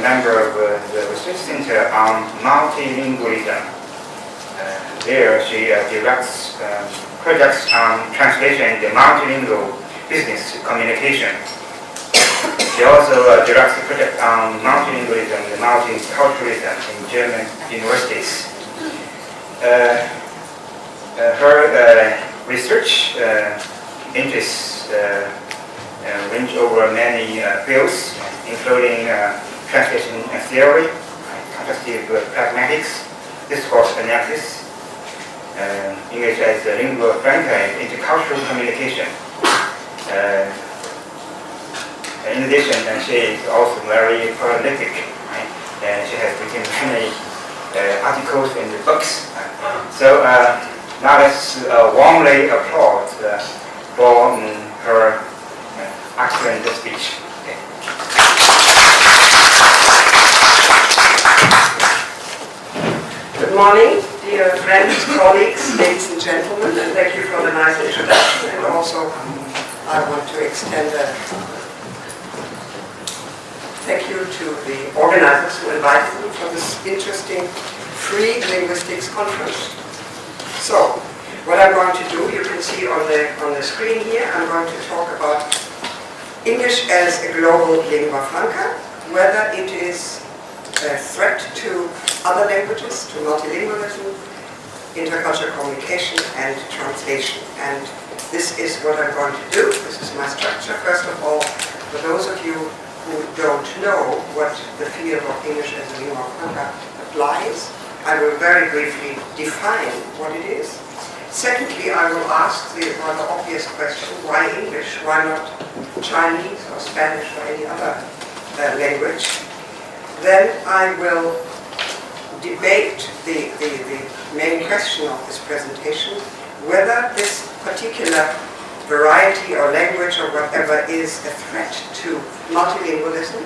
a member of the Research Center on Multilingualism. There, she directs projects on translation and multilingual business communication. She also directs a project on multilingualism and multiculturalism in German universities. Her research interests range over many fields, including translation theory, contrastive pragmatics, discourse analysis, English as lingua franca, and intercultural communication. In addition, she is also very prolific, right? And she has written many articles and books. So now let's warmly applaud for her excellent speech. Okay. Good morning, dear friends, colleagues, ladies and gentlemen, and thank you for the nice introduction. And also, I want to extend a thank you to the organizers who invited me for this interesting free linguistics conference. So, what I'm going to do, you can see on the screen here, I'm going to talk about English as a global lingua franca, whether it is a threat to other languages, to multilingualism, intercultural communication, and translation. And this is what I'm going to do. This is my structure. First of all, for those of you who don't know what the field of English as a lingua franca applies, I will very briefly define what it is. Secondly, I will ask the rather obvious question, why English? Why not Chinese or Spanish or any other language? Then I will debate the main question of this presentation, whether this particular variety or language or whatever is a threat to multilingualism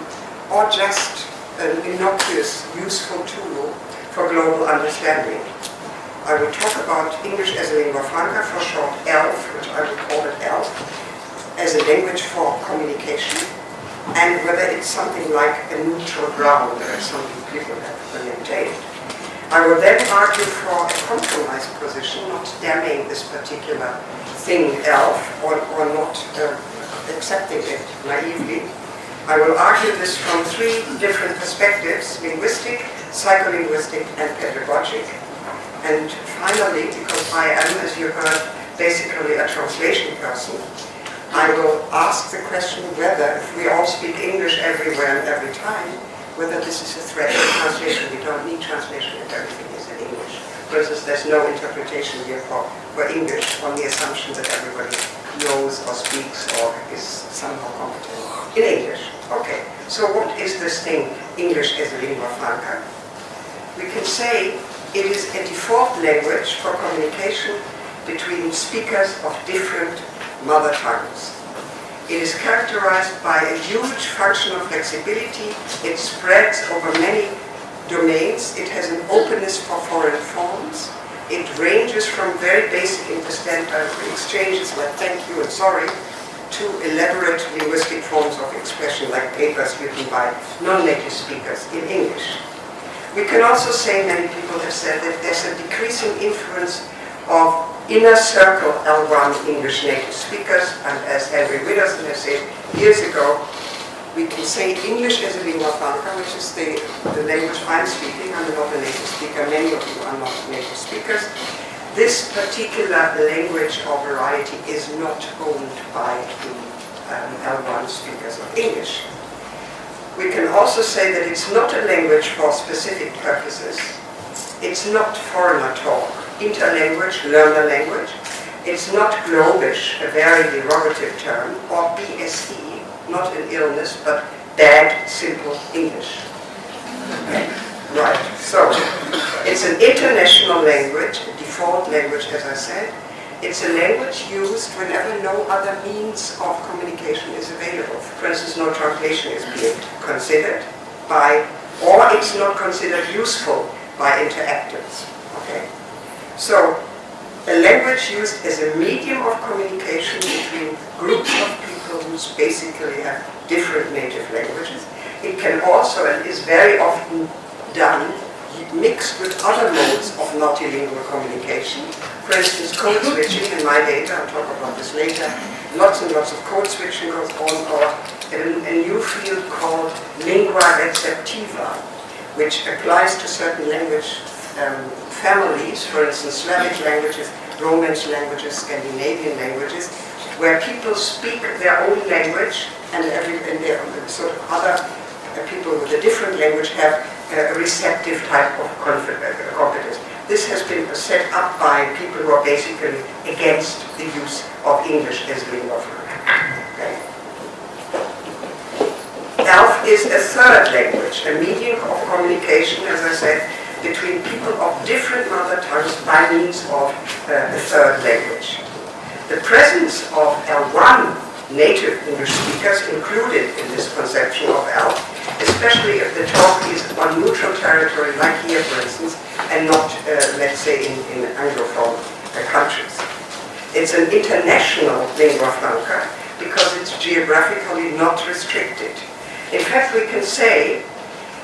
or just an innocuous, useful tool for global understanding. I will talk about English as a lingua franca, for short ELF, which I will call it ELF, as a language for communication, and whether it's something like a neutral ground, as some people have maintained. I will then argue for a compromise position, not damning this particular thing, ELF, or not accepting it naively. I will argue this from three different perspectives: linguistic, psycholinguistic, and pedagogic. And finally, because I am, as you heard, basically a translation person, I will ask the question whether, if we all speak English everywhere and every time, whether this is a threat to translation. We don't need translation if everything is in English. For instance, there's no interpretation here for English on the assumption that everybody knows or speaks or is somehow competent in English. Okay, so what is this thing, English as a lingua franca? We can say it is a default language for communication between speakers of different mother tongues. It is characterized by a huge functional flexibility. It spreads over many domains. It has an openness for foreign forms. It ranges from very basic exchanges like thank you and sorry to elaborate linguistic forms of expression like papers written by non-native speakers in English. We can also say, many people have said, that there's a decreasing influence of inner circle L1 English native speakers, and as Henry Widdowson has said years ago, we can say English as a lingua franca, which is the language I'm speaking. I'm not a native speaker, many of you are not native speakers. This particular language or variety is not owned by the L1 speakers of English. We can also say that it's not a language for specific purposes. It's not foreigner talk, interlanguage, learner language. It's not globish, a very derogative term, or BSE, not an illness, but bad, simple English. Okay. Right, so it's an international language, a default language, as I said. It's a language used whenever no other means of communication is available. For instance, no translation is being considered by, or it's not considered useful by interactors. Okay? So, a language used as a medium of communication between groups of people who basically have different native languages, It can also, and is very often done, mixed with other modes of multilingual communication. For instance, code switching in my data, I'll talk about this later. Lots and lots of code switching goes on, or a new field called lingua receptiva, which applies to certain language families, for instance, Slavic languages, Romance languages, Scandinavian languages, where people speak their own language and sort of other people with a different language have a receptive type of competence. This has been set up by people who are basically against the use of English as lingua franca. Okay. ELF is a third language, a medium of communication, as I said, between people of different mother tongues by means of a third language. The presence of L1 native English speakers included in this conception of ELF, especially if the talk is on neutral territory, like here, for instance, and not, let's say, in Anglophone countries. It's an international lingua franca because it's geographically not restricted. In fact, we can say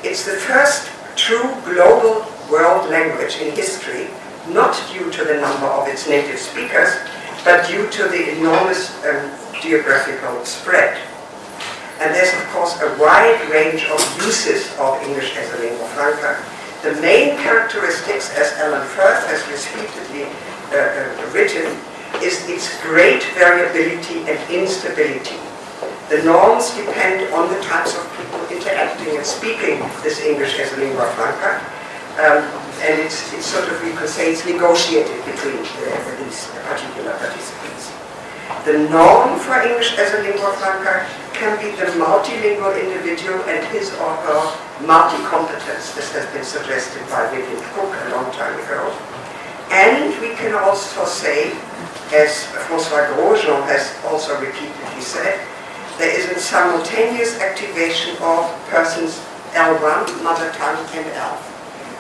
it's the first true global world language in history, not due to the number of its native speakers, but due to the enormous geographical spread. And there's, of course, a wide range of uses of English as a lingua franca. The main characteristics, as Alan Firth has repeatedly written, is its great variability and instability. The norms depend on the types of people interacting and speaking this English as a lingua franca. And it's sort of, you could say, it's negotiated between these particular participants. The norm for English as a lingua franca can be the multilingual individual and his or her multi-competence. This has been suggested by Vivian Cook a long time ago. And we can also say, as François Grosjean has also repeatedly said, there is a simultaneous activation of persons L1, mother tongue, and ELF.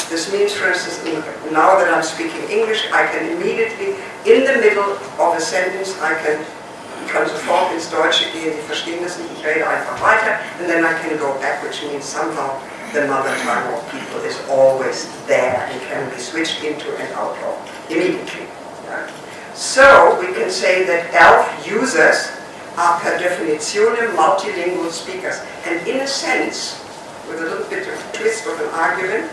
This means, for instance, now that I'm speaking English, I can immediately, in the middle of a sentence, I can transform ins Deutsche gehen, die verstehen das nicht, ich rede einfach weiter, and then I can go back, which means somehow the mother tongue of people is always there and can be switched into and out of immediately. So we can say that ELF users are per definitionem multilingual speakers. And in a sense, with a little bit of a twist of an argument,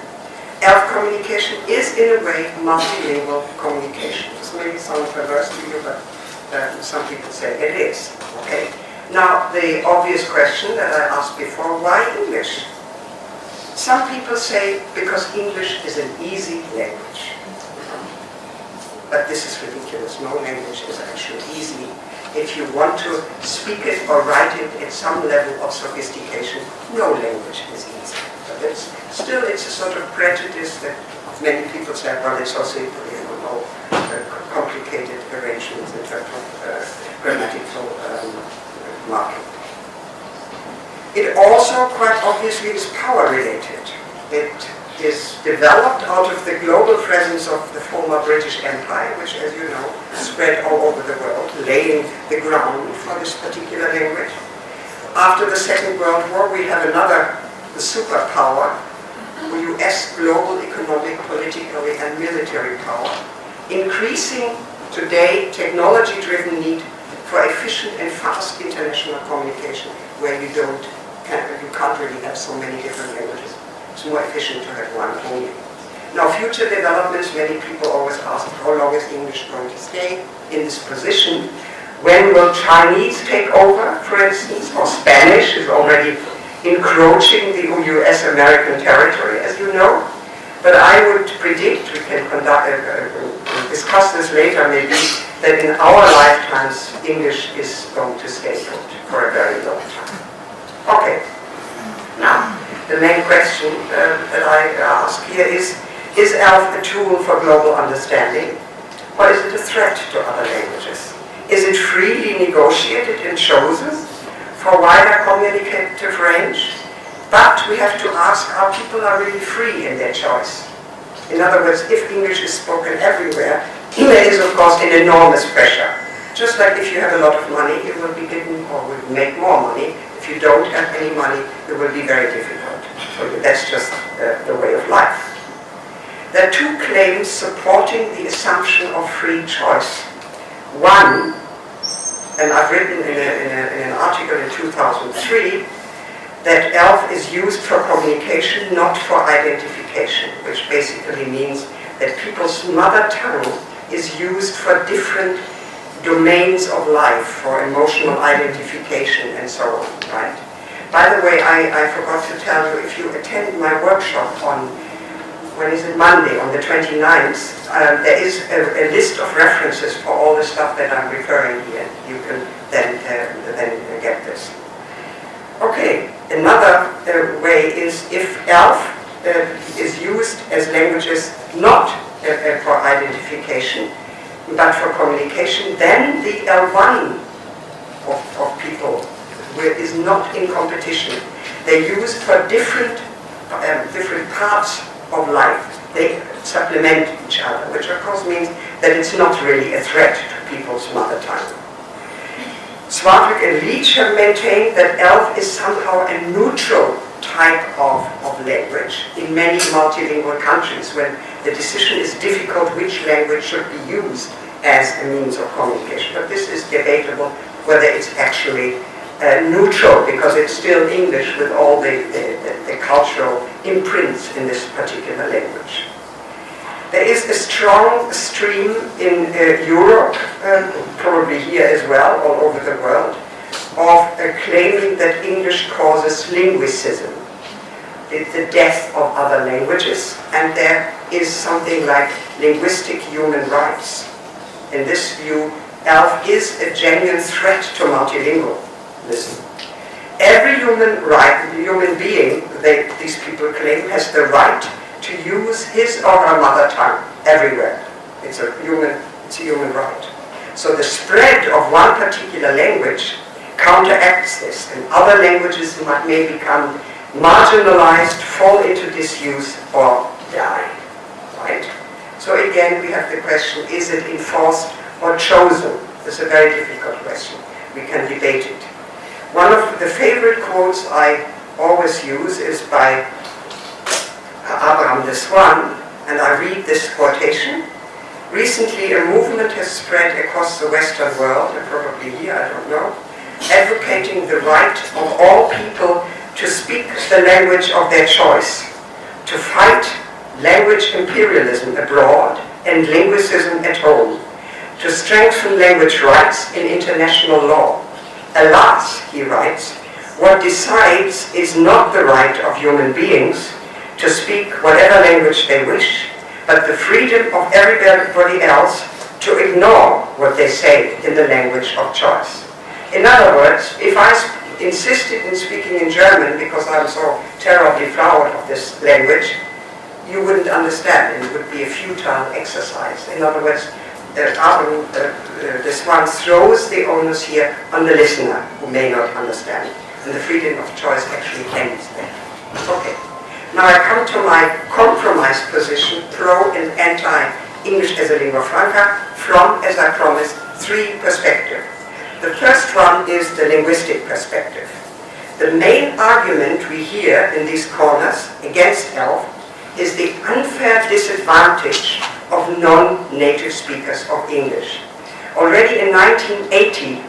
ELF communication is in a way multilingual communication. This may sound perverse to you, but some people say it is. Okay. Now, the obvious question that I asked before, why English? Some people say because English is an easy language. But this is ridiculous. No language is actually easy. If you want to speak it or write it at some level of sophistication, no language is easy. But it's a sort of prejudice that many people say, well, it's so simple, you know, complicated arrangements in terms of grammatical marking. It also, quite obviously, is power related. It is developed out of the global presence of the former British Empire, which, as you know, spread all over the world, laying the ground for this particular language. After the Second World War, we have another superpower, the US global economic, political, and military power, increasing today technology-driven need for efficient and fast international communication, where you can't really have so many different languages. It's more efficient to have one only. Now, future developments, many people always ask, how long is English going to stay in this position? When will Chinese take over, for instance, or Spanish is already encroaching the US-American territory, as you know. But I would predict, we can discuss this later maybe, that in our lifetimes, English is going to stay put for a very long time. Okay. Now, the main question that I ask here is ELF a tool for global understanding, or is it a threat to other languages? Is it freely negotiated and chosen for wider communicative range? But we have to ask, are people really free in their choice? In other words, if English is spoken everywhere, there is, of course, an enormous pressure Just like if you have a lot of money, you will be given or will make more money. If you don't have any money, it will be very difficult. So that's just the way of life. There are two claims supporting the assumption of free choice. One, and I've written in an article in 2003, that ELF is used for communication, not for identification, which basically means that people's mother tongue is used for different domains of life, for emotional identification and so on, right? By the way, I forgot to tell you, if you attend my workshop on, when is it, Monday, on the 29th, there is a list of references for all the stuff that I'm referring here. You can then get this. Okay, another way is if ELF is used as languages not for identification, but for communication, then the L1 of people is not in competition. They're used for different parts of life. They supplement each other, which of course means that it's not really a threat to people's mother tongue. Swartwick and Leach have maintained that ELF is somehow a neutral type of language in many multilingual countries when the decision is difficult which language should be used as a means of communication. But this is debatable whether it's actually neutral, because it's still English with all the cultural imprints in this particular language. There is a strong stream in Europe, probably here as well, all over the world, of claiming that English causes linguicism, the death of other languages, and there is something like linguistic human rights. In this view, ELF is a genuine threat to multilingualism. Every human being, these people claim, has the right to use his or her mother tongue everywhere. It's a human right. So the spread of one particular language counteracts this, and other languages may become marginalized, fall into disuse, or die. Right? So again, we have the question: is it enforced or chosen? It's a very difficult question. We can debate it. One of the favorite quotes I always use is by Abraham de Swan, and I read this quotation. Recently, a movement has spread across the Western world, and probably here, I don't know, advocating the right of all people to speak the language of their choice, to fight language imperialism abroad and linguicism at home, to strengthen language rights in international law. Alas, he writes, what decides is not the right of human beings to speak whatever language they wish, but the freedom of everybody else to ignore what they say in the language of choice. In other words, if I insisted in speaking in German because I'm so terribly proud of this language, you wouldn't understand, and it would be a futile exercise. In other words, this one throws the onus here on the listener who may not understand, and the freedom of choice actually ends there. Okay. Now I come to my compromise position, pro and anti-English as a lingua franca, from, as I promised, three perspectives. The first one is the linguistic perspective. The main argument we hear in these corners against ELF is the unfair disadvantage of non-native speakers of English. Already in 1980,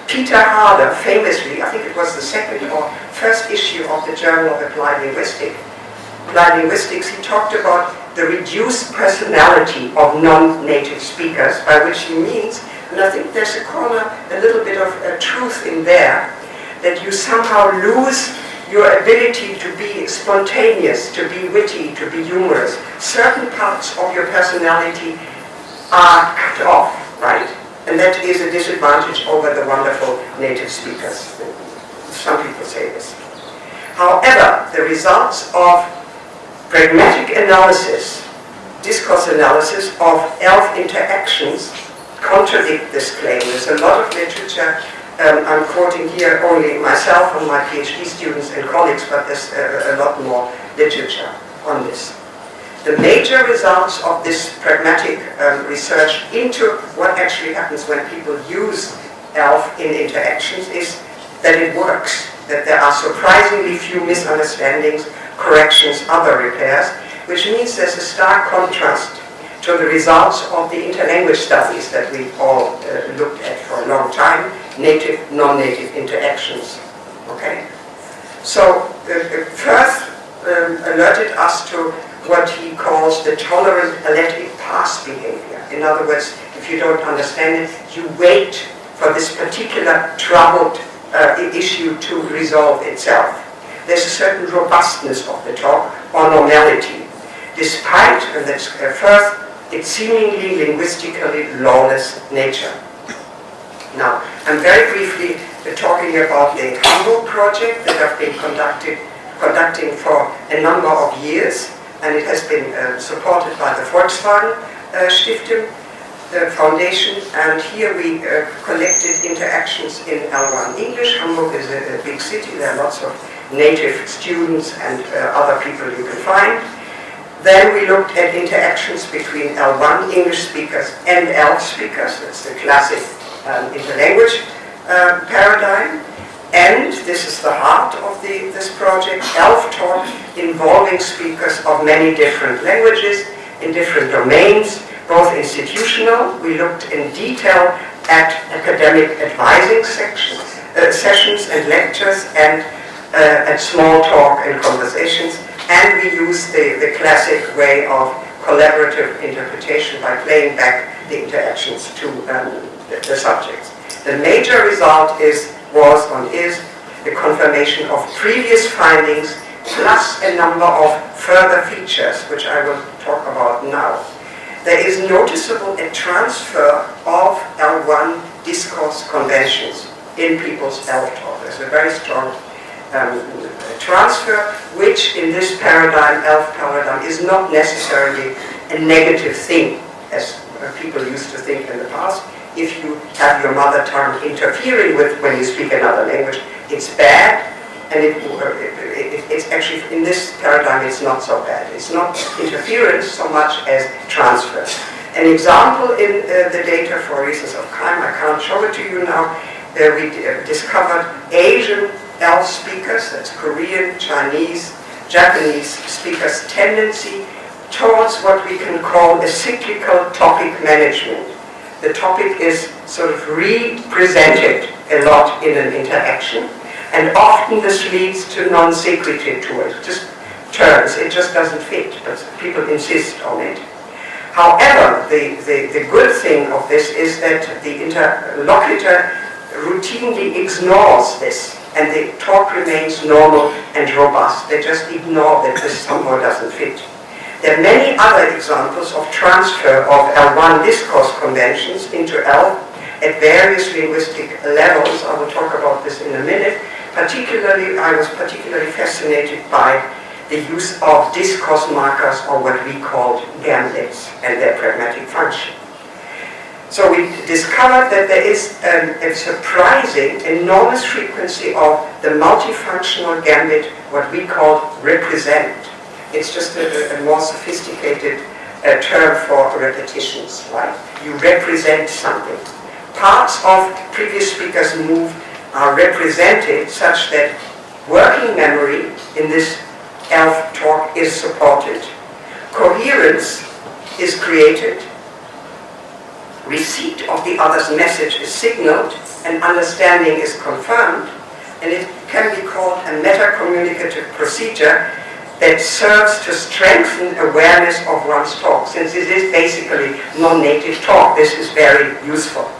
Peter Harder famously, I think it was the second or first issue of the Journal of Applied Linguistics, he talked about the reduced personality of non-native speakers, by which he means, and I think there's a little bit of truth in there, that you somehow lose your ability to be spontaneous, to be witty, to be humorous. Certain parts of your personality are cut off, right? And that is a disadvantage over the wonderful native speakers. Some people say this. However, the results of pragmatic analysis, discourse analysis of ELF interactions contradict this claim. There's a lot of literature. I'm quoting here only myself and my PhD students and colleagues, but there's a lot more literature on this. The major results of this pragmatic research into what actually happens when people use ELF in interactions is that it works, that there are surprisingly few misunderstandings, corrections, other repairs, which means there's a stark contrast to the results of the interlanguage studies that we all looked at for a long time, native, non-native interactions. Okay? So Firth alerted us to what he calls the tolerant electric pass behavior. In other words, if you don't understand it, you wait for this particular troubled issue to resolve itself. There's a certain robustness of the talk or normality, despite, and that's Firth, its seemingly linguistically lawless nature. Now, I'm very briefly talking about the Hamburg project that I've been conducting for a number of years, and it has been supported by the Volkswagen Stiftung Foundation, and here we collected interactions in L1 English. Hamburg is a big city, there are lots of native students and other people you can find. Then we looked at interactions between L1 English speakers and ELF speakers. That's the classic interlanguage paradigm. And this is the heart of this project, ELF talk involving speakers of many different languages in different domains, both institutional. We looked in detail at academic advising sessions and lectures, and at small talk and conversations. And we used the classic way of collaborative interpretation by playing back the interactions to the subjects. The major result was the confirmation of previous findings plus a number of further features, which I will talk about now. There is noticeable a transfer of L1 discourse conventions in people's ELF talk. There's a very strong transfer, which in this paradigm, ELF paradigm, is not necessarily a negative thing, as people used to think in the past. If you have your mother tongue interfering with when you speak another language, it's bad, and it's actually, in this paradigm, it's not so bad. It's not interference so much as transfer. An example in the data, for reasons of time, I can't show it to you now. We discovered Asian ELF speakers, that's Korean, Chinese, Japanese speakers' tendency towards what we can call a cyclical topic management. The topic is sort of represented a lot in an interaction, and often this leads to non-sequitur to it. Just turns, it just doesn't fit, but people insist on it. However, the good thing of this is that the interlocutor routinely ignores this, and the talk remains normal and robust. They just ignore that this somehow doesn't fit. There are many other examples of transfer of L1 discourse conventions into ELF at various linguistic levels. I will talk about this in a minute. I was particularly fascinated by the use of discourse markers, or what we called gamblets, and their pragmatic function. So we discovered that there is a surprising, enormous frequency of the multifunctional gambit, what we call represent. It's just a more sophisticated term for repetitions, right? You represent something. Parts of previous speakers' move are represented such that working memory in this ELF talk is supported. Coherence is created. Receipt of the other's message is signaled, and understanding is confirmed. And it can be called a meta-communicative procedure that serves to strengthen awareness of one's talk. Since it is basically non-native talk, this is very useful.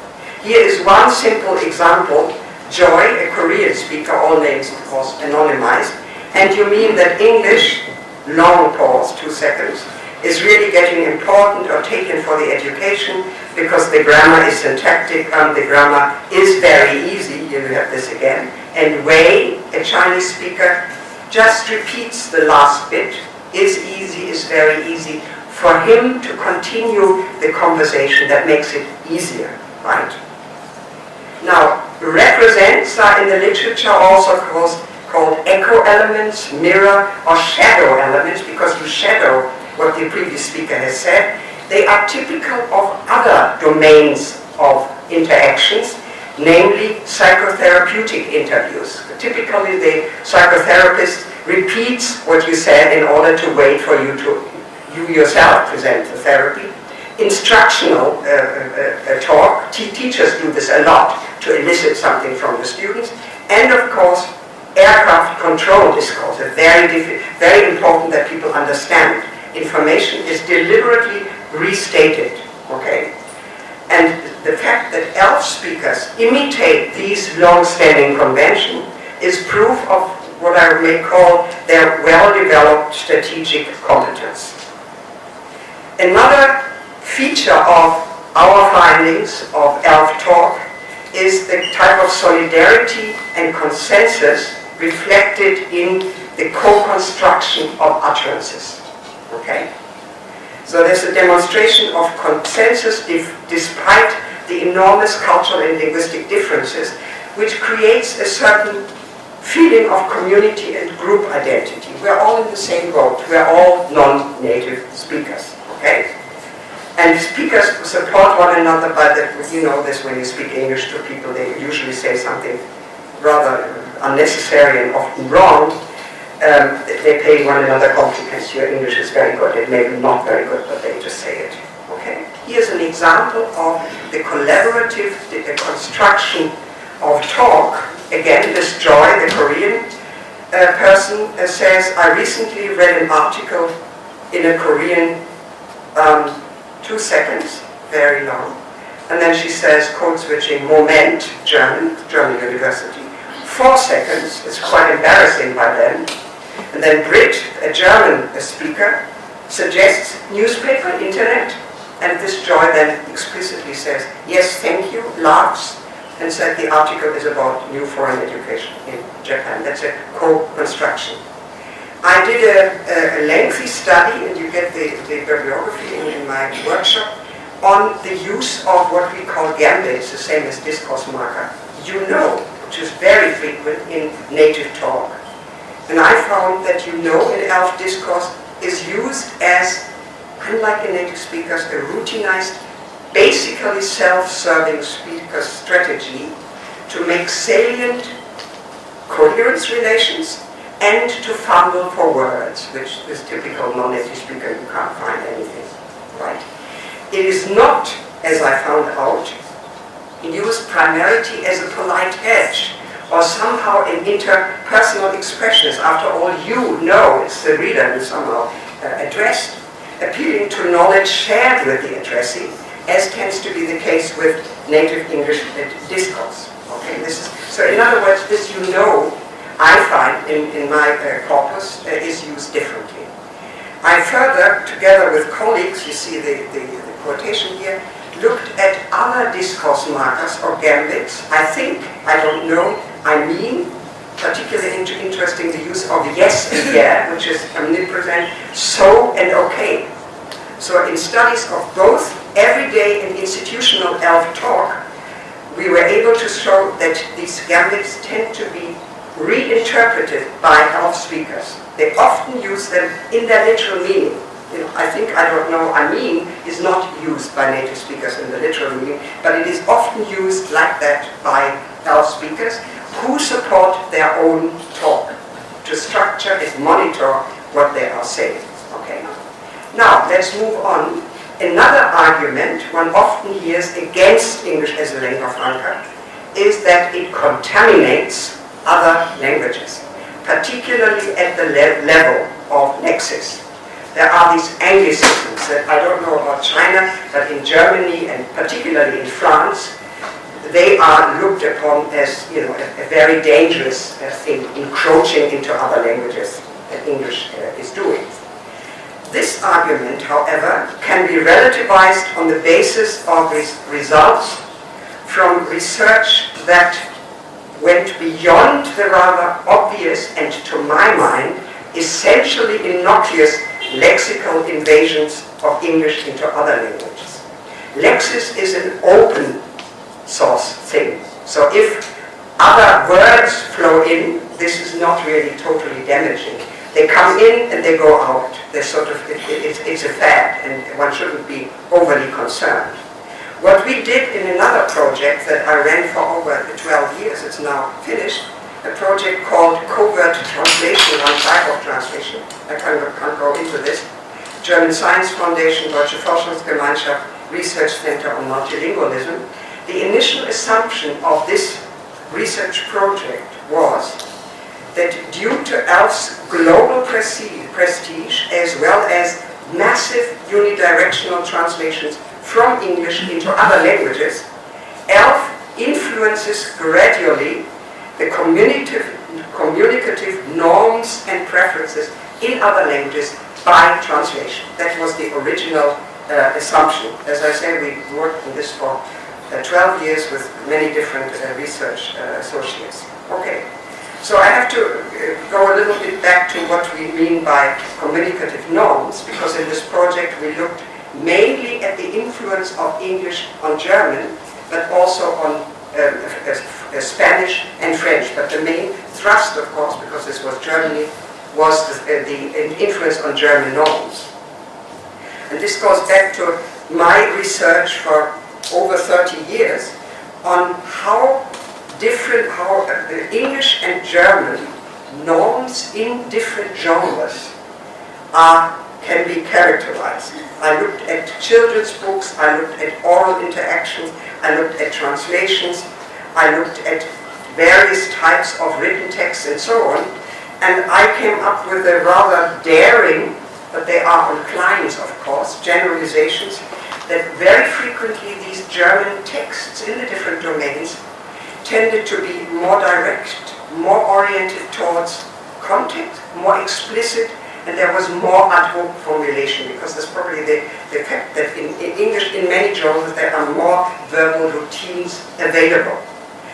Here is one simple example. Joy, a Korean speaker, all names of course anonymized, and you mean that English, long pause, 2 seconds, is really getting important or taken for the education because the grammar is syntactic and the grammar is very easy. You have this again. And Wei, a Chinese speaker, just repeats the last bit, is easy, is very easy, for him to continue the conversation. That makes it easier, right? Now, represents are in the literature also called echo elements, mirror, or shadow elements, because you shadow what the previous speaker has said. They are typical of other domains of interactions, namely psychotherapeutic interviews. Typically, the psychotherapist repeats what you said in order to wait for you to yourself present the therapy. Instructional talk, teachers do this a lot to elicit something from the students. And of course, aircraft control discourse, very important that people understand. Information is deliberately restated, okay? And the fact that ELF speakers imitate these long-standing conventions is proof of what I may call their well-developed strategic competence. Another feature of our findings of ELF talk is the type of solidarity and consensus reflected in the co-construction of utterances. Okay? So there's a demonstration of consensus despite the enormous cultural and linguistic differences, which creates a certain feeling of community and group identity. We're all in the same boat. We're all non-native speakers. Okay? And speakers support one another by the, you know this when you speak English to people, they usually say something rather unnecessary and often wrong. They pay one another compliments. Your English is very good. It may be not very good, but they just say it. Okay? Here's an example of the collaborative construction of talk. Again, this Joy, the Korean person, says, I recently read an article in a Korean 2 seconds, very long. And then she says, code switching, Moment, German University. 4 seconds, it's quite embarrassing by then. And then Brit, a German speaker, suggests newspaper, internet. And this Joy then explicitly says, yes, thank you, laughs, and said the article is about new foreign education in Japan. That's a co-construction. I did a lengthy study, and you get the bibliography in my workshop, on the use of what we call gambits, the same as discourse marker. You know, which is very frequent in native talk. And I found that you know in ELF discourse is used as, unlike in native speakers, a routinized, basically self-serving speaker strategy to make salient coherence relations and to fumble for words, which is typical non-native speaker, you can't find anything, right? It is not, as I found out, used primarily as a polite edge or somehow an interpersonal expression. After all, you know it's the reader who somehow addressed, appealing to knowledge shared with the addressee, as tends to be the case with native English discourse. Okay, so in other words, this you know, I find in my corpus is used differently. I further, together with colleagues, you see the quotation here, looked at other discourse markers or gambits. I think, I don't know, I mean, particularly interesting the use of yes and yeah, which is omnipresent, so and okay. So in studies of both everyday and institutional ELF talk, we were able to show that these gambits tend to be reinterpreted by ELF speakers. They often use them in their literal meaning. You know, I think, I don't know, I mean is not used by native speakers in the literal meaning, but it is often used like that by ELF speakers who support their own talk to structure and monitor what they are saying. Okay. Now, let's move on. Another argument one often hears against English as a lingua franca is that it contaminates other languages, particularly at the level of lexis. There are these anglicisms that I don't know about China, but in Germany and particularly in France, they are looked upon as, you know, a very dangerous thing, encroaching into other languages that English is doing. This argument, however, can be relativized on the basis of results from research that went beyond the rather obvious and, to my mind, essentially innocuous lexical invasions of English into other languages. Lexis is an open source thing. So if other words flow in, this is not really totally damaging. They come in and they go out. They're sort of, it's a fad, and one shouldn't be overly concerned. What we did in another project that I ran for over 12 years, it's now finished, a project called Covert Translation, one type of translation. I can't go into this. German Science Foundation, Deutsche Forschungsgemeinschaft, Research Center on Multilingualism. The initial assumption of this research project was that due to ELF's global prestige, as well as massive unidirectional translations from English into other languages, ELF influences gradually the communicative norms and preferences in other languages by translation. That was the original assumption. As I say, we worked on this for 12 years with many different research associates. Okay, so I have to go a little bit back to what we mean by communicative norms, because in this project we looked mainly at the influence of English on German, but also on Spanish and French. But the main thrust, of course, because this was Germany, was the influence on German norms. And this goes back to my research for over 30 years on how English and German norms in different genres can be characterized. I looked at children's books, I looked at oral interactions, I looked at translations, I looked at various types of written texts and so on, and I came up with a rather daring, but they are on clients of course, generalizations, that very frequently these German texts in the different domains tended to be more direct, more oriented towards content, more explicit, and there was more ad hoc formulation, because there's probably the fact that in English, in many genres, there are more verbal routines available.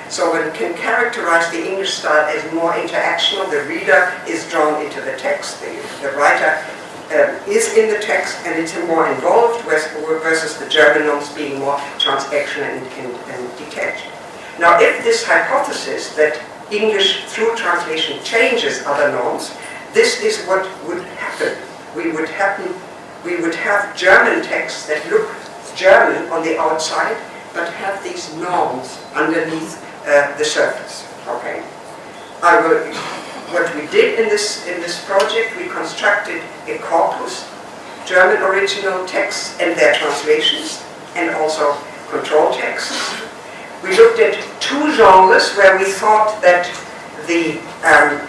So one can characterize the English style as more interactional. The reader is drawn into the text, the writer is in the text, and it's more involved, versus the German norms being more transactional and detached. Now, if this hypothesis that English through translation changes other norms, this is what would happen. We would have German texts that look German on the outside, but have these norms underneath the surface. Okay. What we did in this project, we constructed a corpus, German original texts and their translations, and also control texts. We looked at two genres where we thought that the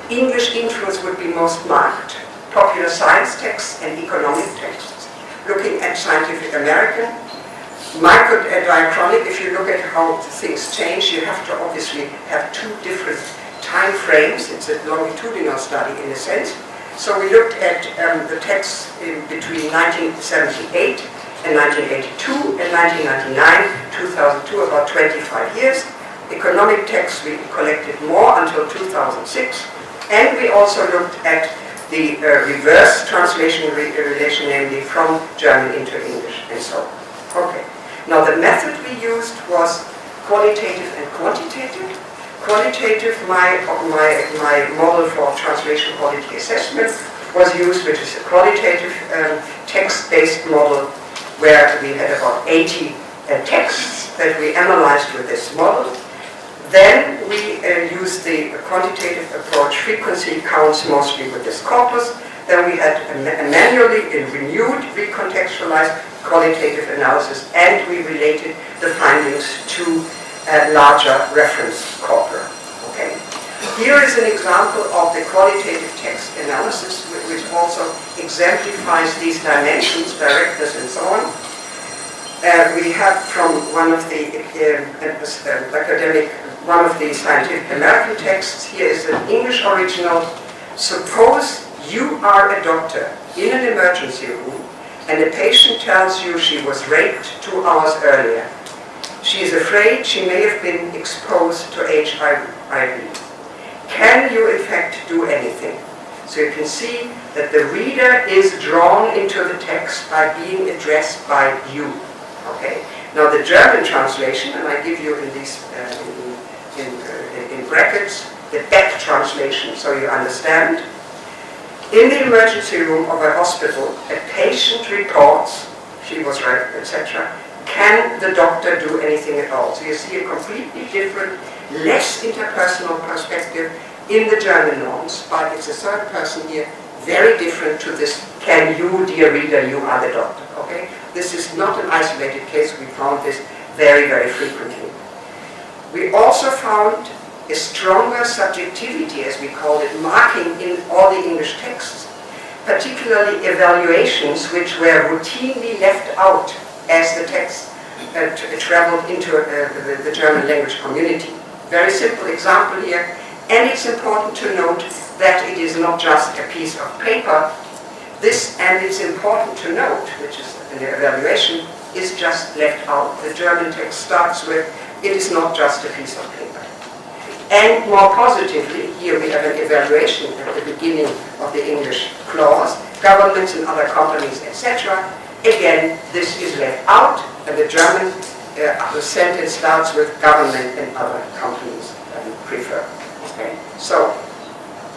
English influence would be most marked: popular science texts and economic texts. Looking at Scientific American, microdiachronic, if you look at how things change, you have to obviously have two different time frames. It's a longitudinal study in a sense. So we looked at the texts between 1978 and 1982 and 1999, 2002, about 25 years. Economic texts we collected more until 2006, and we also looked at the reverse translation relation, namely from German into English and so on. Okay. Now the method we used was qualitative and quantitative. Qualitative, my model for translation quality assessment was used, which is a qualitative text-based model where we had about 80 texts that we analyzed with this model. Then we used the quantitative approach, frequency counts mostly with this corpus. Then we had a manually renewed, recontextualized qualitative analysis, and we related the findings to a larger reference corpora. Okay. Here is an example of the qualitative text analysis, which also exemplifies these dimensions, directness and so on. We have from one of the one of the Scientific American texts. Here is an English original. Suppose you are a doctor in an emergency room and a patient tells you she was raped 2 hours earlier. She is afraid she may have been exposed to HIV. Can you in fact do anything? So you can see that the reader is drawn into the text by being addressed by you. Okay. Now the German translation, and I give you in these in brackets the back translation, so you understand. In the emergency room of a hospital, a patient reports, she was right, etc. Can the doctor do anything at all? So you see a completely different, less interpersonal perspective in the German norms, but it's a third person here, very different to this, can you, dear reader, you are the doctor, okay? This is not an isolated case, we found this very, very frequently. We also found a stronger subjectivity, as we call it, marking in all the English texts, particularly evaluations which were routinely left out as the text traveled into the German language community. Very simple example here, and it's important to note that it is not just a piece of paper. This, and it's important to note, which is an evaluation, is just left out. The German text starts with, it is not just a piece of paper. And more positively, here we have an evaluation at the beginning of the English clause, governments and other companies, etc. Again, this is left out, and the German the sentence starts with government and other companies prefer. Okay? So,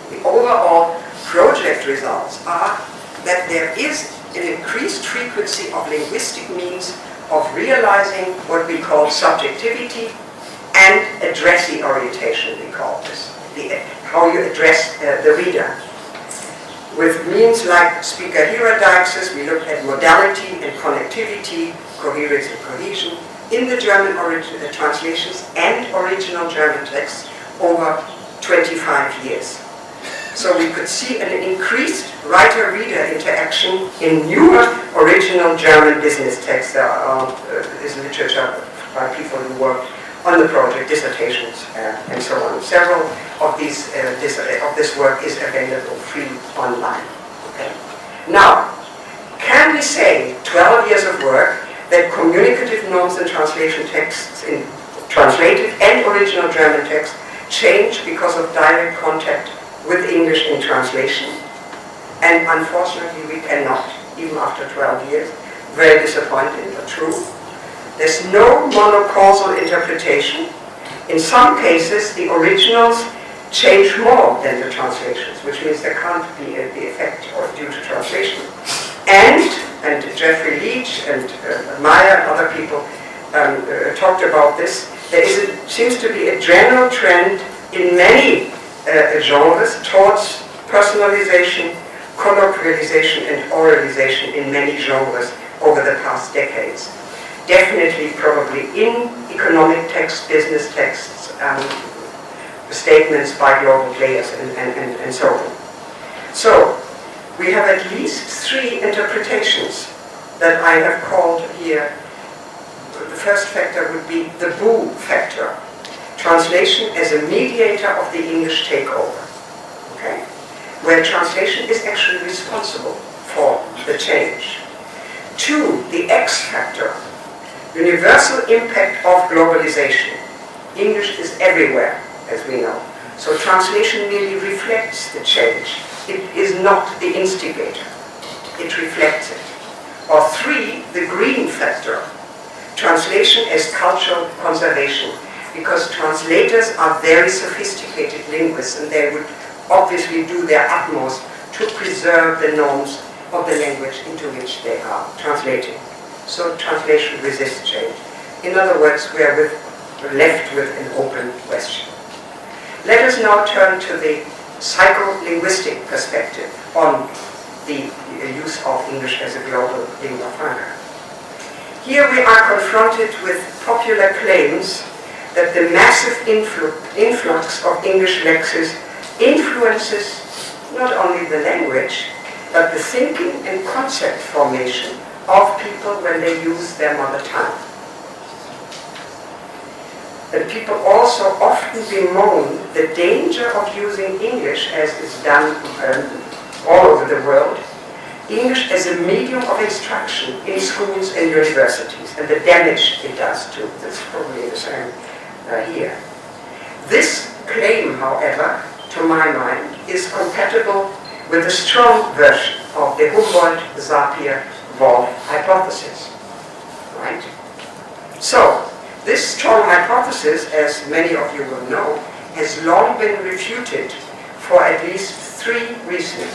the overall project results are that there is an increased frequency of linguistic means of realizing what we call subjectivity and addressee orientation, we call this. How you address the reader. With means like speaker-hearer deixis, we look at modality and connectivity, coherence and cohesion, in the German translations and original German texts over 25 years. So we could see an increased writer-reader interaction in newer original German business texts. There is literature by people who worked on the project, dissertations, and so on. Several of these of this work is available free online. Okay. Now, can we say 12 years of work that communicative norms and translation texts in translated and original German text change because of direct contact with English in translation? And unfortunately, we cannot, even after 12 years. Very disappointing, but true. There's no monocausal interpretation. In some cases, the originals change more than the translations, which means there can't be the effect or due to translation. And Jeffrey Leach and Meyer and other people talked about this. There seems to be a general trend in many genres towards personalization, colloquialization, and oralization in many genres over the past decades. Definitely, probably in economic texts, business texts, statements by global players, and so on. So, we have at least 3 interpretations that I have called here. The first factor would be the boo factor. Translation as a mediator of the English takeover. Okay? Where translation is actually responsible for the change. 2, the X factor. Universal impact of globalization. English is everywhere, as we know. So translation merely reflects the change. It is not the instigator. It reflects it. Or 3, the green factor. Translation as cultural conservation. Because translators are very sophisticated linguists, and they would obviously do their utmost to preserve the norms of the language into which they are translating. So translation resists change. In other words, we are left with an open question. Let us now turn to the psycholinguistic perspective on the use of English as a global lingua franca. Here we are confronted with popular claims that the massive influx of English lexis influences not only the language, but the thinking and concept formation of people when they use their mother tongue. And people also often bemoan the danger of using English, as is done all over the world, English as a medium of instruction in schools and universities, and the damage it does to. That's probably the same here. This claim, however, to my mind, is compatible with a strong version of the Humboldt-Sapir-Whorf hypothesis. Right? So, this strong hypothesis, as many of you will know, has long been refuted for at least 3 reasons.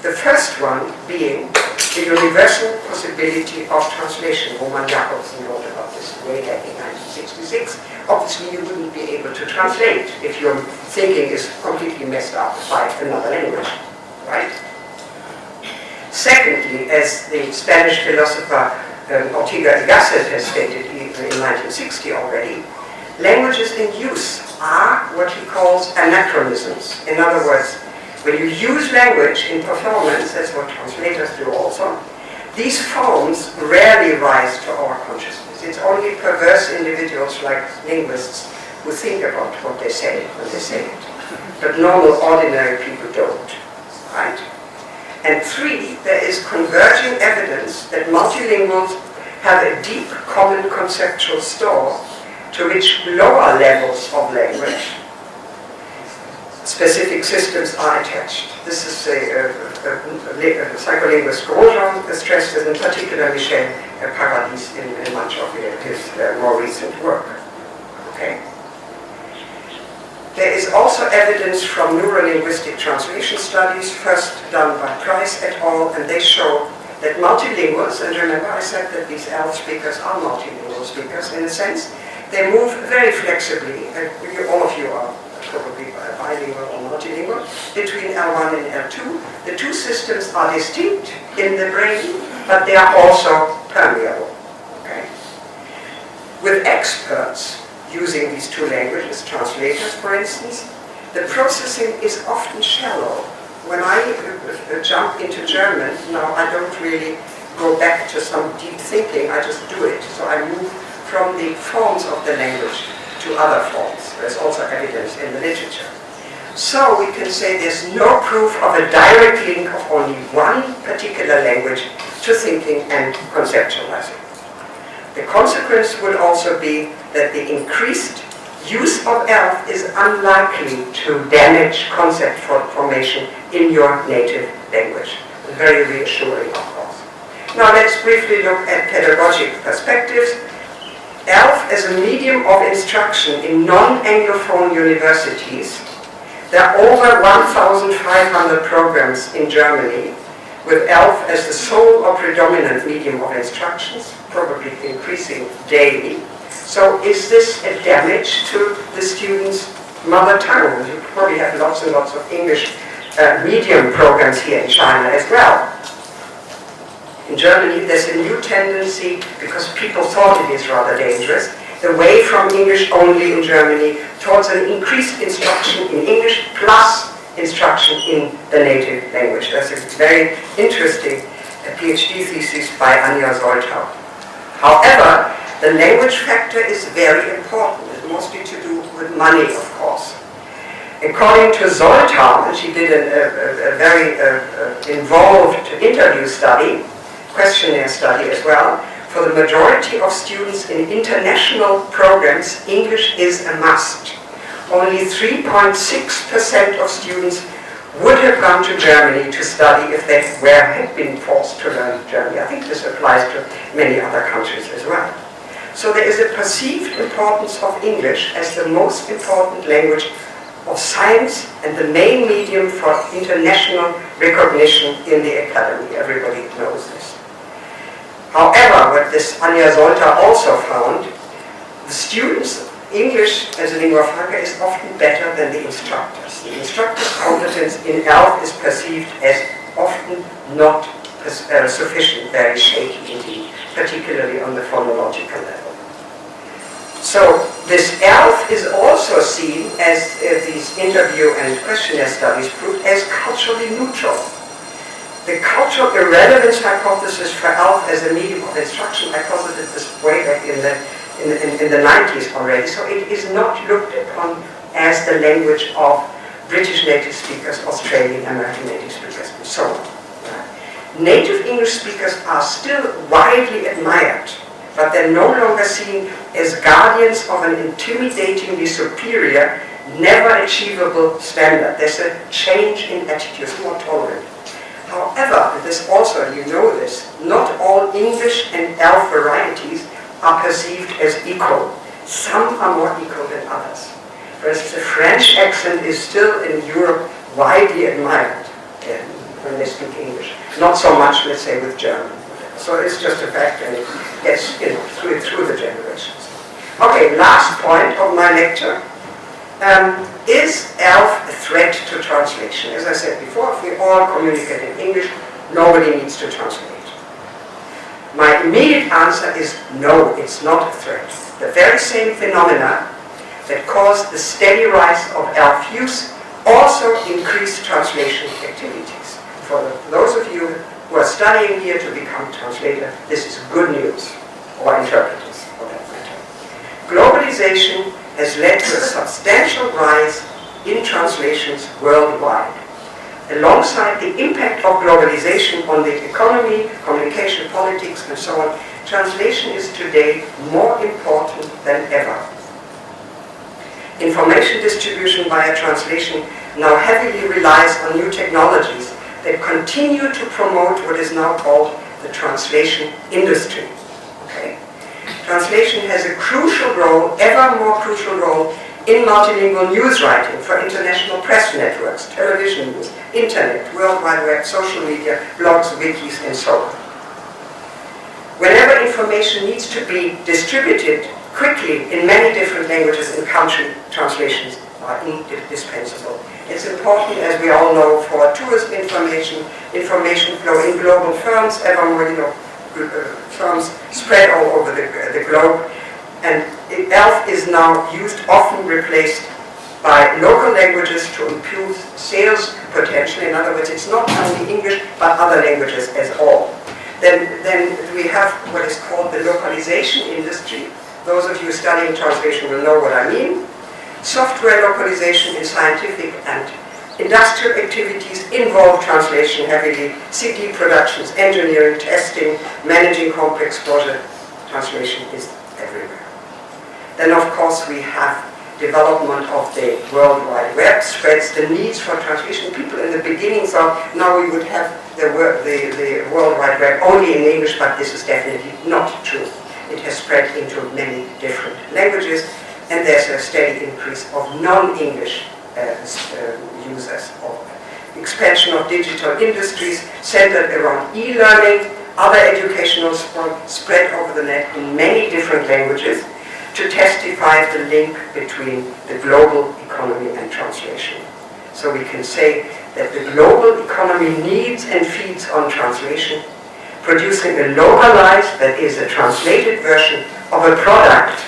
The first one being the universal possibility of translation. Roman Jakobsen wrote about this way back in 1966. Obviously, you wouldn't be able to translate if your thinking is completely messed up by another language, right? Secondly, as the Spanish philosopher Ortega y Gasset has stated in 1960 already, languages in use are what he calls anachronisms. In other words, when you use language in performance, that's what translators do also, these forms rarely rise to our consciousness. It's only perverse individuals like linguists who think about what they say when they say it. But normal, ordinary people don't, right? And three, there is converging evidence that multilinguals have a deep common conceptual store to which lower levels of language specific systems are attached. This is a psycholinguist Grosjean stressed this, in particular Michel Paradis in much of his more recent work. Okay. There is also evidence from neurolinguistic translation studies, first done by Price et al., and they show that multilinguals, and remember I said that these ELF speakers are multilingual speakers in a sense, they move very flexibly, and all of you are probably bilingual or multilingual, between L1 and L2. The two systems are distinct in the brain, but they are also permeable. Okay? With experts using these two languages, translators for instance, the processing is often shallow. When I jump into German, now I don't really go back to some deep thinking, I just do it. So I move from the forms of the language to other forms. There's also evidence in the literature. So we can say there's no proof of a direct link of only one particular language to thinking and conceptualizing. The consequence would also be that the increased use of ELF is unlikely to damage concept formation in your native language. Very reassuring, of course. Now let's briefly look at pedagogic perspectives. ELF as a medium of instruction in non-Anglophone universities. There are over 1,500 programs in Germany with ELF as the sole or predominant medium of instructions, probably increasing daily. So is this a damage to the students' mother tongue? You probably have lots and lots of English medium programs here in China as well. In Germany, there's a new tendency, because people thought it is rather dangerous, away from English only in Germany towards an increased instruction in English plus instruction in the native language. That's a very interesting PhD thesis by Anja Soltau. However, the language factor is very important. It's mostly to do with money, of course. According to Soltau, and she did a very involved interview study, questionnaire study as well, for the majority of students in international programs, English is a must. Only 3.6% of students would have gone to Germany to study if they had been forced to learn German. I think this applies to many other countries as well. So there is a perceived importance of English as the most important language of science and the main medium for international recognition in the academy. Everybody knows this. However, what this Anja Soltau also found, the students' English as a lingua franca is often better than the instructors. The instructor's competence in ELF is perceived as often not sufficient, very shaky indeed, particularly on the phonological level. So this ELF is also seen, as these interview and questionnaire studies proved, as culturally neutral. The cultural irrelevance hypothesis for ELF as a medium of instruction, I posited this way back in the 90s already, so it is not looked upon as the language of British native speakers, Australian American native speakers, and so on. Native English speakers are still widely admired, but they're no longer seen as guardians of an intimidatingly superior, never achievable standard. There's a change in attitudes, more tolerant. However, this also, you know this, not all English and ELF varieties are perceived as equal. Some are more equal than others. For instance, the French accent is still in Europe widely admired. when they speak English. Not so much, let's say, with German. So it's just a fact, and it gets, through the generations. Okay, last point of my lecture. Is ELF a threat to translation? As I said before, if we all communicate in English, nobody needs to translate. My immediate answer is no, it's not a threat. The very same phenomena that caused the steady rise of ELF use also increased translation activities. For those of you who are studying here to become translator, this is good news, or interpreters, for that matter. Globalization has led to a substantial rise in translations worldwide. Alongside the impact of globalization on the economy, communication, politics, and so on, translation is today more important than ever. Information distribution via translation now heavily relies on new technologies that continue to promote what is now called the translation industry. Okay? Translation has a crucial role, ever more crucial role, in multilingual news writing for international press networks, television news, internet, World Wide Web, social media, blogs, wikis, and so on. Whenever information needs to be distributed quickly in many different languages and country, translations are indispensable. It's important, as we all know, for tourist information flow in global firms, ever more, firms spread all over the globe. And ELF is now used, often replaced by local languages to improve sales potential. In other words, it's not only English, but other languages as all. Then we have what is called the localization industry. Those of you studying translation will know what I mean. Software localization in scientific and industrial activities involve translation heavily. CD productions, engineering, testing, managing complex projects. Translation is everywhere. Then, of course, we have development of the World Wide Web, spreads the needs for translation. People in the beginning thought, now we would have the World Wide Web only in English, but this is definitely not true. It has spread into many different languages, and there's a steady increase of non-English users. Expansion of digital industries centered around e-learning, other educational spread over the net in many different languages, to testify the link between the global economy and translation. So we can say that the global economy needs and feeds on translation. Producing a localized, that is a translated version of a product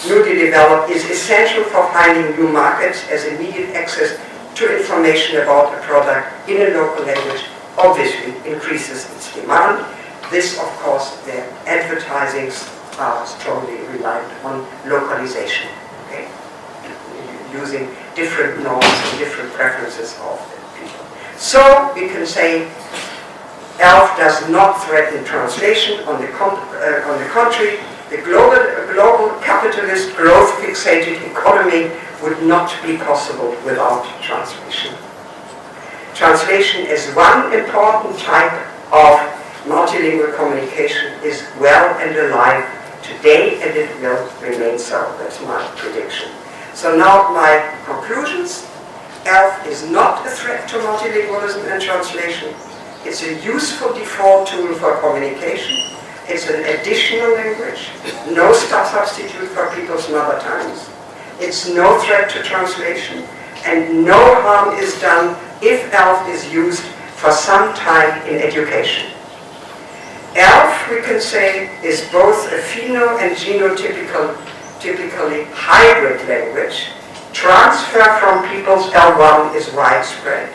newly developed is essential for finding new markets, as immediate access to information about a product in a local language obviously increases its demand. This, of course, the advertising are strongly reliant on localization, okay? Using different norms and different preferences of the people. So we can say ELF does not threaten translation. On the contrary, the global capitalist growth-fixated economy would not be possible without translation. Translation is one important type of multilingual communication is well and alive today, and it will remain so. That's my prediction. So now my conclusions. ELF is not a threat to multilingualism and translation. It's a useful default tool for communication. It's an additional language, no substitute for people's mother tongues. It's no threat to translation, and no harm is done if ELF is used for some time in education. ELF, we can say, is both a pheno- and genotypically hybrid language. Transfer from people's L1 is widespread.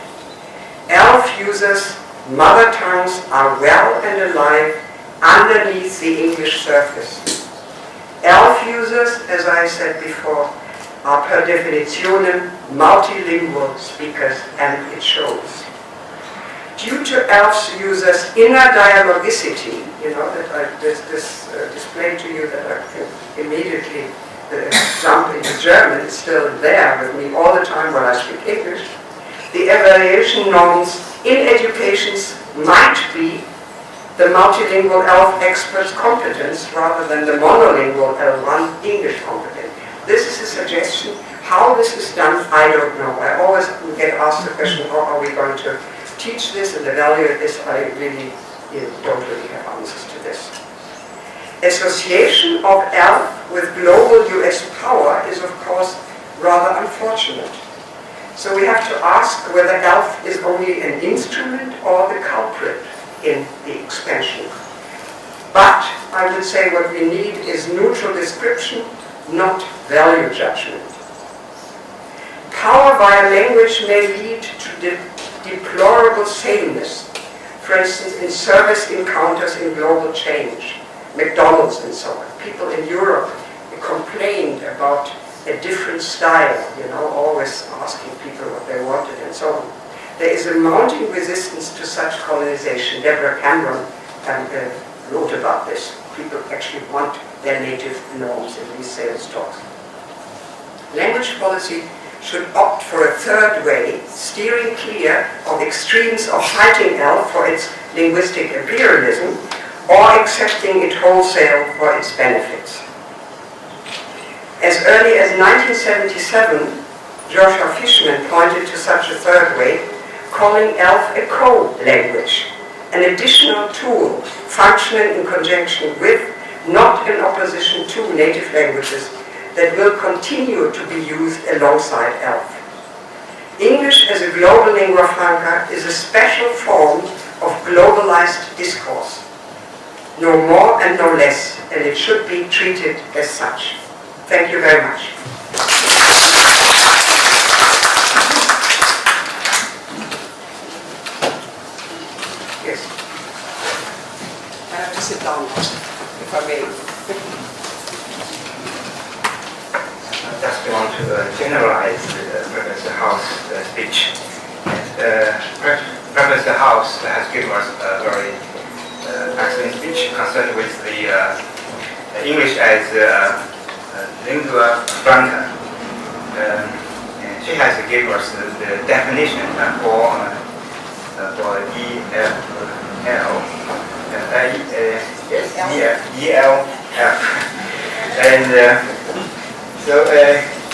ELF users' mother tongues are well and alive underneath the English surface. ELF users, as I said before, are per definition multilingual speakers, and it shows. Due to ELF's users' inner dialogicity, that I displayed to you, that I can immediately jump into German, it's still there with me all the time while I speak English. The evaluation norms in educations might be the multilingual ELF expert's competence rather than the monolingual L1 English competence. This is a suggestion. How this is done, I don't know. I always get asked the question, how are we going to teach this and evaluate this, I really don't really have answers to this. Association of ELF with global US power is of course rather unfortunate. So we have to ask whether ELF is only an instrument or the culprit in the expansion. But I would say what we need is neutral description, not value judgment. Power via language may lead to deplorable sameness, for instance in service encounters in global change, McDonald's and so on. People in Europe complained about a different style, always asking people what they wanted and so on. There is a mounting resistance to such colonization. Deborah Cameron wrote about this. People actually want their native norms in these sales talks. Language policy should opt for a third way, steering clear of extremes of fighting ELF for its linguistic imperialism or accepting it wholesale for its benefits. As early as 1977, Joshua Fishman pointed to such a third way, calling ELF a co-language, an additional tool functioning in conjunction with, not in opposition to, native languages that will continue to be used alongside ELF. English as a global lingua franca is a special form of globalized discourse. No more and no less, and it should be treated as such. Thank you very much. Yes. I have to sit down, if I may. I just want to generalize Professor House's speech. Professor House has given us a very excellent speech concerned with the English as lingua franca. She has given us the definition for ELF. And so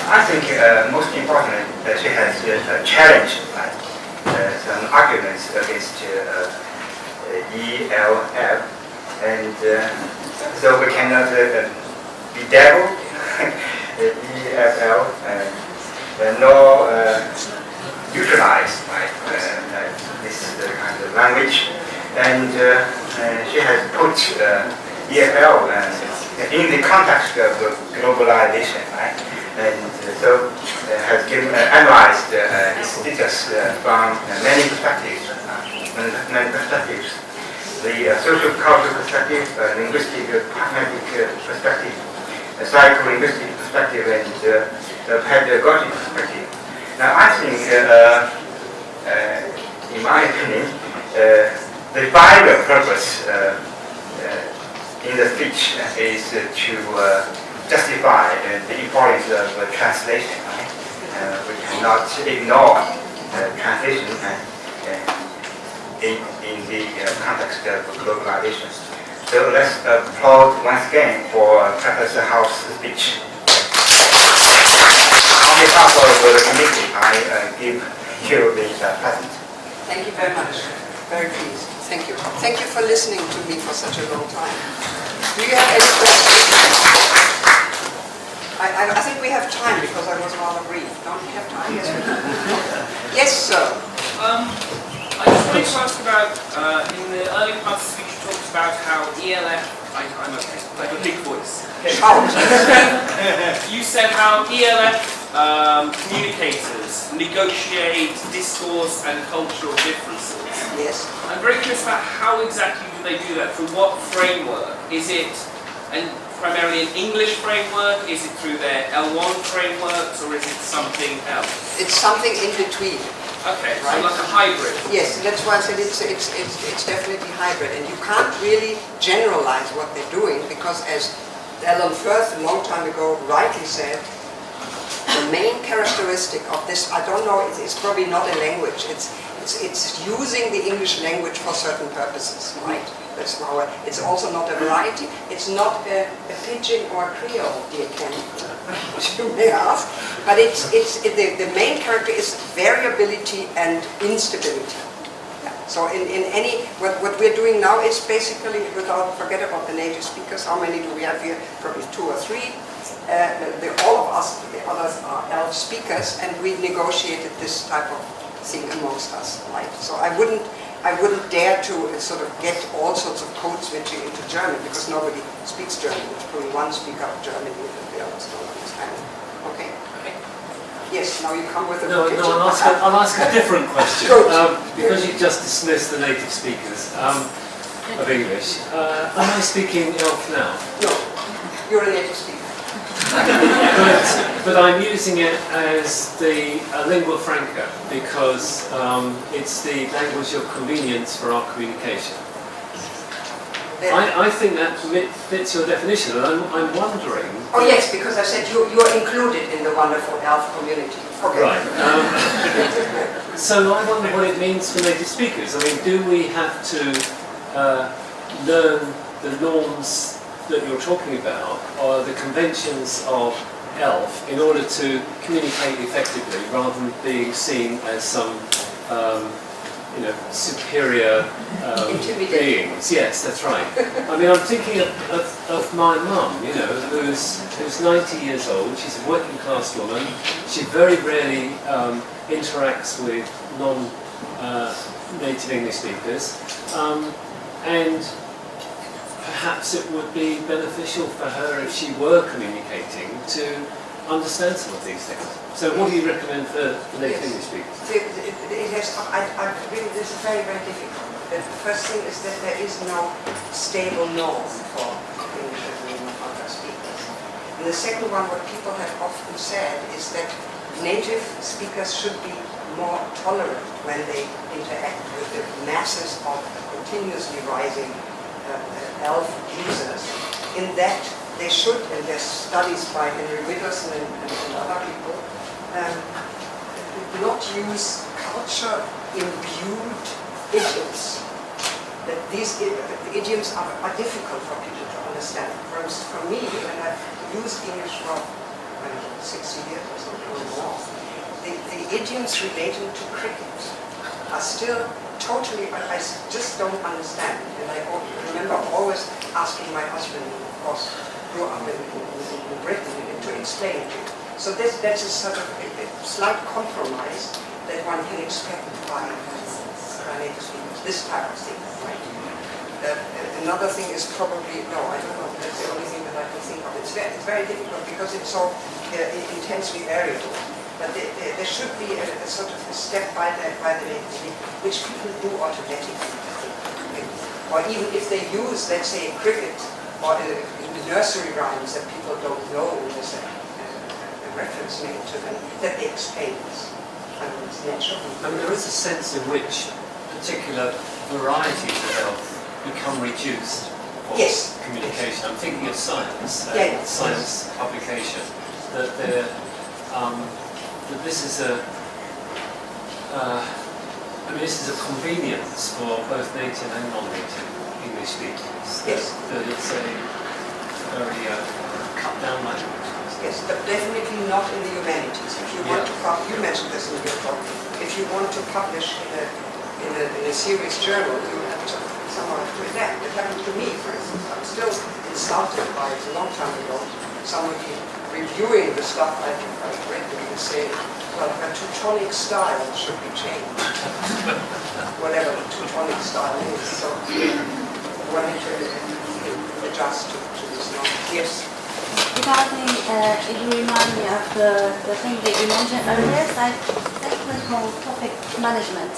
I think most importantly, she has challenged some arguments against ELF, and so we cannot bedevil EFL nor utilize this kind of language, and she has put EFL in the context of globalization, right? And so has analyzed its status from many perspectives. The socio-cultural perspective, linguistic-pragmatic perspective, a psycholinguistic perspective, and the pedagogic perspective. Now, I think, in my opinion, the final purpose in the speech is to justify the importance of translation. Right? We cannot ignore translation in the context of globalization. So let's applaud once again for Professor House's speech. On behalf of the committee, I give you the present. Thank you very much. Very pleased. Thank you. Thank you for listening to me for such a long time. Do you have any questions? I think we have time because I was rather brief. Don't we have time? Yes, we do. Yes, sir. I just wanted to ask about, in the early part of the speech, you talked about how ELF, I'm okay, I have a big voice. You said how ELF communicators negotiate discourse and cultural differences. Yes. I'm very curious about how exactly do they do that, through what framework? Is it primarily an English framework? Is it through their L1 frameworks, or is it something else? It's something in between. Okay, right? So like a hybrid. Yes, that's why I said it's definitely hybrid, and you can't really generalize what they're doing because, as Alan Firth a long time ago rightly said, the main characteristic of this, I don't know, it's probably not a language. It's using the English language for certain purposes, right? That's how it's also not a variety. It's not a pidgin or a Creole, dear Ken, you may ask. But the main character is variability and instability. So in any, what we're doing now is basically, forget about the native speakers, how many do we have here? Probably 2 or 3. All of us, the others are ELF speakers, and we negotiated this type of thing amongst us, right? So I wouldn't dare to sort of get all sorts of code switching into German, because nobody speaks German. There's probably one speaker of German here that the others don't understand. Okay. Yes, now you come with a I'll ask a different question. Because you just dismissed the native speakers of English, am I speaking ELF now? No, you're a native speaker. but I'm using it as the lingua franca because it's the language of convenience for our communication. I think that fits your definition, and I'm wondering... Oh yes, because I said you're included in the wonderful ELF community. Okay. Right. So I wonder what it means for native speakers. I mean, do we have to learn the norms that you're talking about, or the conventions of ELF, in order to communicate effectively, rather than being seen as some superior beings? Yes, that's right. I mean, I'm thinking of my mum, who's 90 years old. She's a working class woman. She very rarely interacts with non-native English speakers, and perhaps it would be beneficial for her if she were communicating to understand some of these things. So what do you recommend for native English speakers? This is very, very difficult. The first thing is that there is no stable norm for English as a lingua franca speakers. And the second one, what people have often said, is that native speakers should be more tolerant when they interact with the masses of continuously rising ELF users, in that they should, and there's studies by Henry Widdowson and other people, not use culture-imbued idioms. That these idioms are difficult for people to understand. For me, and I've used English for 60 years or something or more, the idioms relating to cricket are still totally, I just don't understand. And I remember always asking my husband, who of course grew up in Britain, to explain it to me. So that's a sort of a slight compromise that one can expect by native speakers, this type of thing, right? Another thing is probably, no, I don't know, that's the only thing that I can think of. It's very difficult because it's so intensely variable. But there should be a sort of a step by the native speaker, which people do automatically. Or even if they use, let's say, cricket or nursery rhymes that people don't know, there's a reference made to them, that they explain this. I mean, it's natural. I mean, there is a sense in which particular varieties of ELF become reduced for communication. I'm thinking of science, science publication, that they're that this is this is a convenience for both native and non-native English speakers. Yes. That it's a very cut down language. Yes, but definitely not in the humanities. If you want to publish, you mentioned this in your talk, if you want to publish in a serious journal, you have to somehow to adapt. It happened to me, for instance. I'm still insulted by it a long time ago. Somebody reviewing the stuff I've read and say, well, the Teutonic style should be changed. Whatever the Teutonic style is. So one need to adjust to this knowledge. Yes. Regarding, it remind me of the thing that you mentioned earlier, psychological topic management.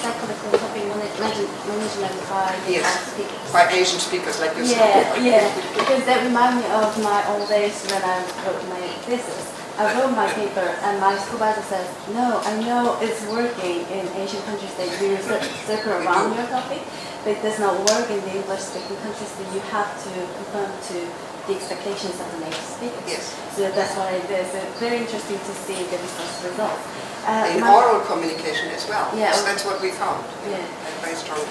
Psychological topic management by speakers. By Asian speakers like yourself. Yeah, because that reminds me of my old days when I wrote my thesis. I wrote my paper and my supervisor says, no, I know it's working in Asian countries that you circle around your topic, but it does not work in the English-speaking countries, that you have to conform to the expectations of the native speakers. Yes. So that's why it is very interesting to see the result. In oral communication as well. Yeah. So that's what we found. Yeah. Very strongly.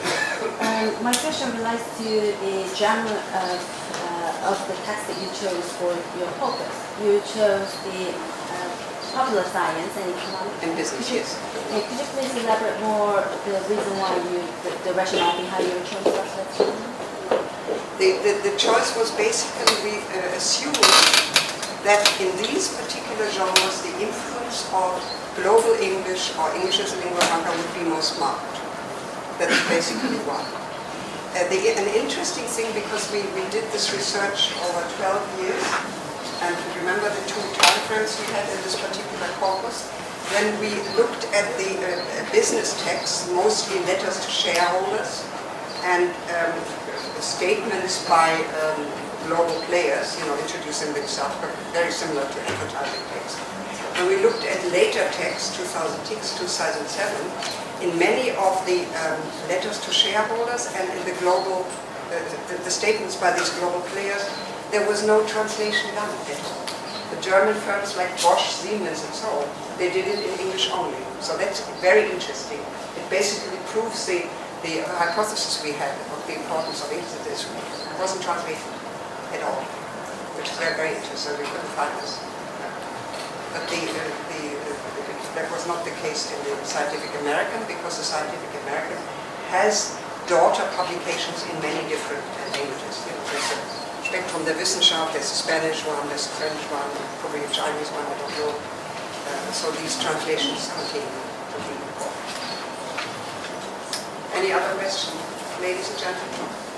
My question relates to the genre of the text that you chose for your focus. You chose the popular science and economics. And business, yes. Yeah, could you please elaborate more the reason why the rationale behind your choice of that? The choice was basically we assumed that in these particular genres the influence of global English or English as a lingua franca would be most marked. That's basically why. An interesting thing, because we did this research over 12 years, and remember the two time frames we had in this particular corpus, when we looked at the business texts, mostly letters to shareholders and statements by global players, introducing themselves, but very similar to advertising text. When we looked at later texts, 2006, 2007, in many of the letters to shareholders and in the global, the statements by these global players, there was no translation done at all. The German firms like Bosch, Siemens and so on, they did it in English only. So that's very interesting. It basically proves the hypothesis we had of the importance of English. It wasn't translated at all, which is very, very interesting. We couldn't find this. But that was not the case in the Scientific American, because the Scientific American has daughter publications in many different languages. There's a Spektrum der Wissenschaft, there's a Spanish one, there's a French one, probably a Chinese one, I don't know. So these translations continue to be important. Any other questions, ladies and gentlemen?